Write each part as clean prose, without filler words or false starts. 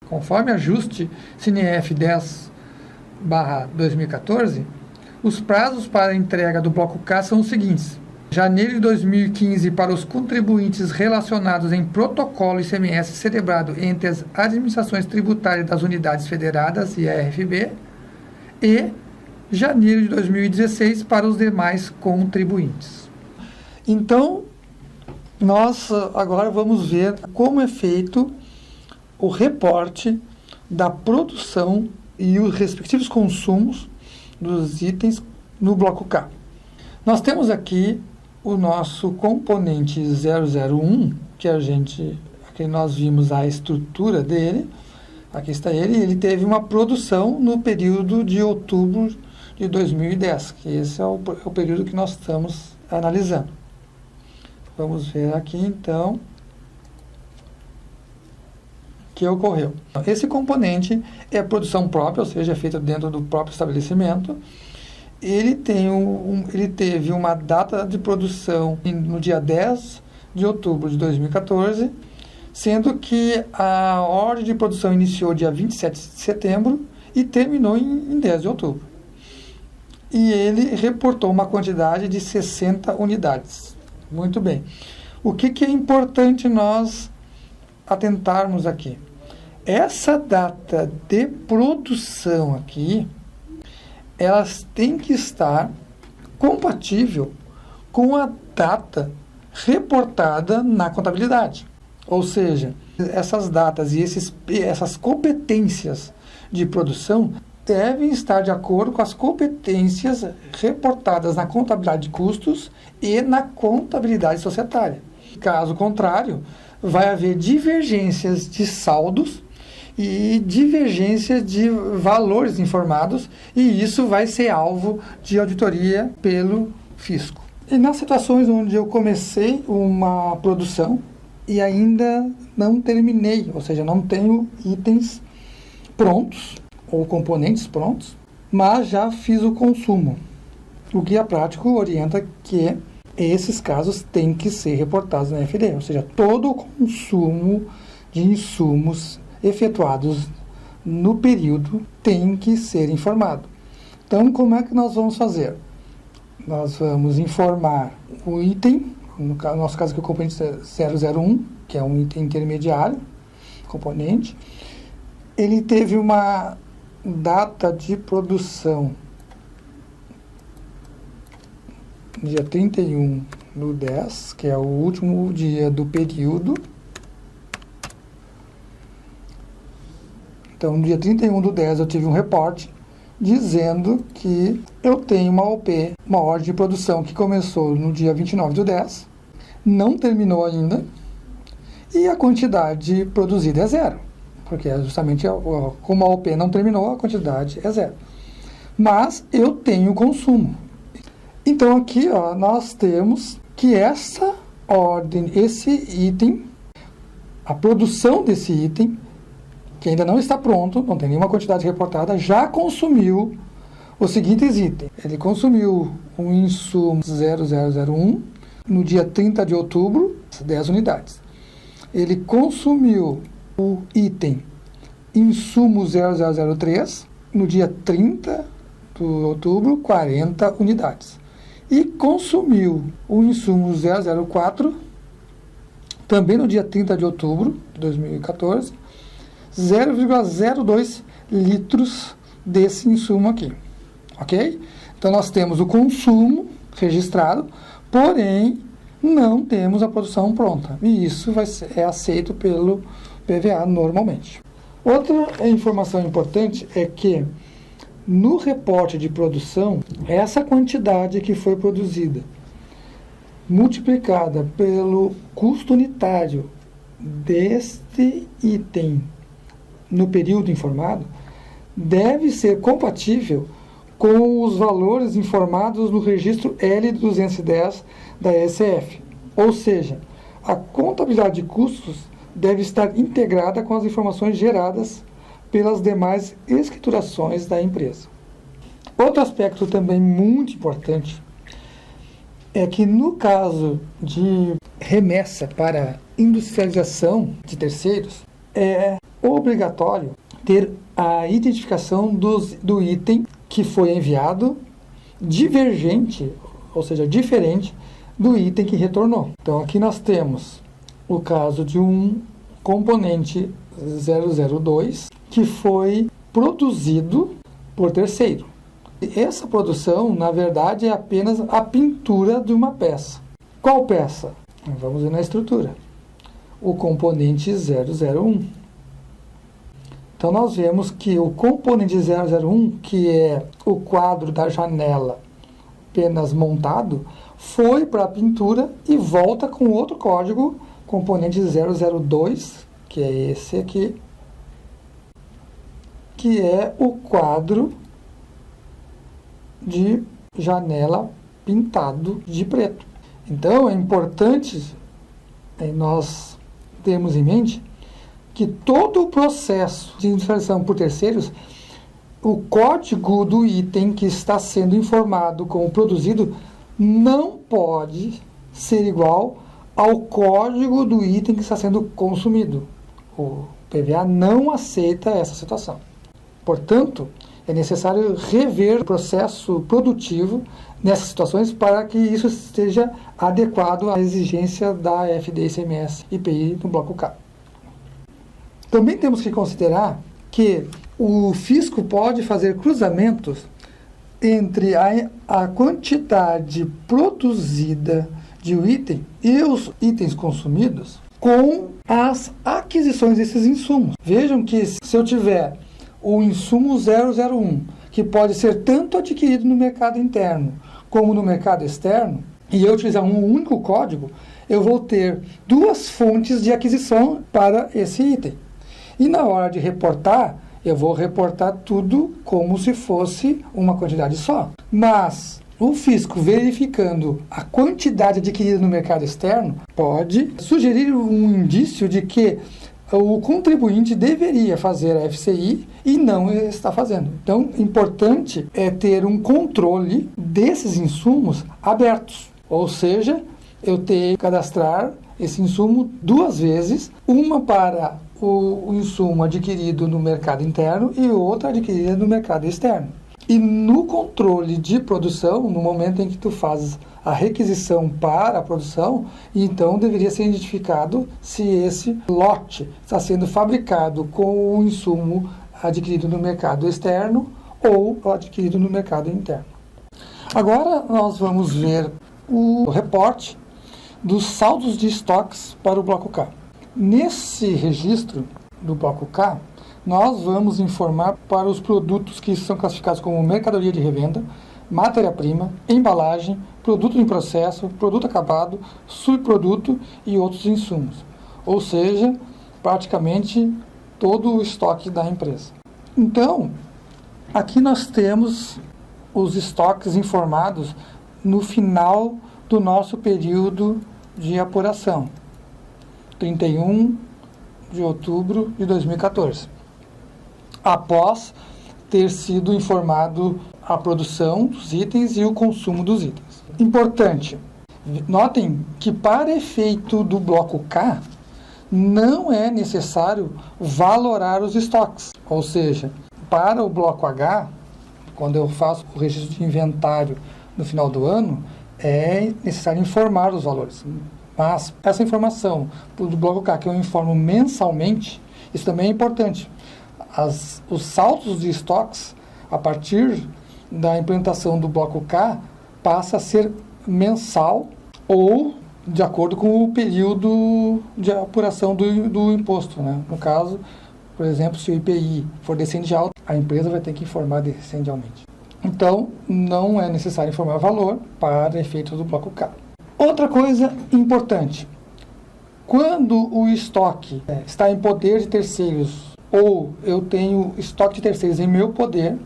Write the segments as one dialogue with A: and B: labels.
A: Conforme ajuste CNF 10/2014, os prazos para a entrega do Bloco K são os seguintes. Janeiro de 2015 para os contribuintes relacionados em protocolo ICMS celebrado entre as administrações tributárias das unidades federadas e a RFB, e janeiro de 2016 para os demais contribuintes. Então, nós agora vamos ver como é feito o reporte da produção e os respectivos consumos dos itens no Bloco K. Nós temos aqui o nosso componente 001, que aqui nós vimos a estrutura dele. Aqui está ele teve uma produção no período de outubro de 2010, que esse é o período que nós estamos analisando. Vamos ver aqui, então, o que ocorreu. Esse componente é produção própria, ou seja, é feito dentro do próprio estabelecimento. Ele teve uma data de produção no dia 10 de outubro de 2014, sendo que a ordem de produção iniciou dia 27 de setembro e terminou em 10 de outubro. E ele reportou uma quantidade de 60 unidades. Muito bem. O que é importante nós atentarmos aqui? Essa data de produção aqui, elas têm que estar compatível com a data reportada na contabilidade. Ou seja, essas datas e essas competências de produção devem estar de acordo com as competências reportadas na contabilidade de custos e na contabilidade societária. Caso contrário, vai haver divergências de saldos e divergência de valores informados, e isso vai ser alvo de auditoria pelo fisco. E nas situações onde eu comecei uma produção e ainda não terminei, ou seja, não tenho itens prontos ou componentes prontos, mas já fiz o consumo. O guia prático orienta que esses casos têm que ser reportados na FD, ou seja, todo o consumo de insumos efetuados no período tem que ser informado. Então, como é que nós vamos fazer? Nós vamos informar o item, no nosso caso aqui o componente 001, que é um item intermediário, componente. Ele teve uma data de produção dia 31/10, que é o último dia do período. Então, no dia 31/10, eu tive um reporte dizendo que eu tenho uma OP, uma ordem de produção que começou no dia 29/10, não terminou ainda, e a quantidade produzida é zero, porque é justamente como a OP não terminou, a quantidade é zero. Mas eu tenho consumo. Então, aqui nós temos que essa ordem, esse item, a produção desse item, que ainda não está pronto, não tem nenhuma quantidade reportada, já consumiu os seguintes itens. Ele consumiu um insumo 0001 no dia 30 de outubro, 10 unidades. Ele consumiu o item insumo 0003 no dia 30 de outubro, 40 unidades. E consumiu o insumo 004 também no dia 30 de outubro de 2014, 0,02 litros desse insumo aqui, ok? Então, nós temos o consumo registrado, porém, não temos a produção pronta. E isso é aceito pelo PVA normalmente. Outra informação importante é que, no reporte de produção, essa quantidade que foi produzida, multiplicada pelo custo unitário deste item no período informado, deve ser compatível com os valores informados no registro L210 da ECF. Ou seja, a contabilidade de custos deve estar integrada com as informações geradas pelas demais escriturações da empresa. Outro aspecto também muito importante é que, no caso de remessa para industrialização de terceiros, é obrigatório ter a identificação do item que foi enviado divergente, ou seja, diferente do item que retornou. Então aqui nós temos o caso de um componente 002 que foi produzido por terceiro. Essa produção, na verdade, é apenas a pintura de uma peça. Qual peça? Vamos ver na estrutura. O componente 001. Então nós vemos que o componente 001, que é o quadro da janela apenas montado, foi para a pintura e volta com outro código, componente 002, que é esse aqui, que é o quadro de janela pintado de preto. Então é importante nós termos em mente que todo o processo de industrialização por terceiros, o código do item que está sendo informado como produzido não pode ser igual ao código do item que está sendo consumido. O PVA não aceita essa situação. Portanto, é necessário rever o processo produtivo nessas situações para que isso esteja adequado à exigência da FD-ICMS IPI no bloco K. Também temos que considerar que o fisco pode fazer cruzamentos entre a quantidade produzida de um item e os itens consumidos com as aquisições desses insumos. Vejam que se eu tiver o insumo 001, que pode ser tanto adquirido no mercado interno como no mercado externo, e eu utilizar um único código, eu vou ter duas fontes de aquisição para esse item. E na hora de reportar, eu vou reportar tudo como se fosse uma quantidade só. Mas o fisco, verificando a quantidade adquirida no mercado externo, pode sugerir um indício de que o contribuinte deveria fazer a FCI e não está fazendo. Então, importante é ter um controle desses insumos abertos. Ou seja, eu tenho que cadastrar esse insumo duas vezes, uma para o insumo adquirido no mercado interno e outra adquirida no mercado externo. E no controle de produção, no momento em que tu fazes a requisição para a produção, então deveria ser identificado se esse lote está sendo fabricado com o insumo adquirido no mercado externo ou adquirido no mercado interno. Agora nós vamos ver o reporte dos saldos de estoques para o bloco K. Nesse registro do bloco K, nós vamos informar para os produtos que são classificados como mercadoria de revenda, matéria-prima, embalagem, produto em processo, produto acabado, subproduto e outros insumos. Ou seja, praticamente todo o estoque da empresa. Então, aqui nós temos os estoques informados no final do nosso período de apuração, 31 de outubro de 2014, após ter sido informado a produção dos itens e o consumo dos itens. Importante, notem que para efeito do bloco K, não é necessário valorar os estoques, ou seja, para o bloco H, quando eu faço o registro de inventário no final do ano, é necessário informar os valores. Mas essa informação do bloco K que eu informo mensalmente, isso também é importante. Os saldos de estoques, a partir da implementação do bloco K, passa a ser mensal ou de acordo com o período de apuração do imposto, né? No caso, por exemplo, se o IPI for descendial, a empresa vai ter que informar descendialmente. Então, não é necessário informar valor para efeitos do bloco K. Outra coisa importante, quando o estoque está em poder de terceiros ou eu tenho estoque de terceiros em meu poder,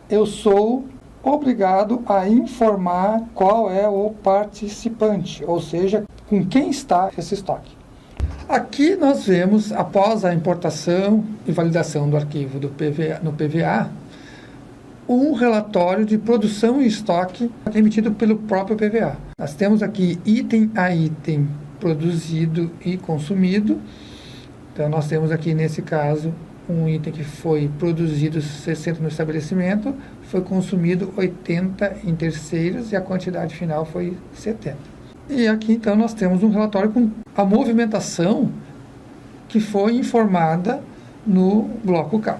A: eu sou obrigado a informar qual é o participante, ou seja, com quem está esse estoque. Aqui nós vemos, após a importação e validação do arquivo do PVA, no PVA, um relatório de produção e estoque emitido pelo próprio PVA. Nós temos aqui item a item produzido e consumido. Então nós temos aqui nesse caso um item que foi produzido 60 no estabelecimento, foi consumido 80 em terceiros e a quantidade final foi 70. E aqui então nós temos um relatório com a movimentação que foi informada no bloco K.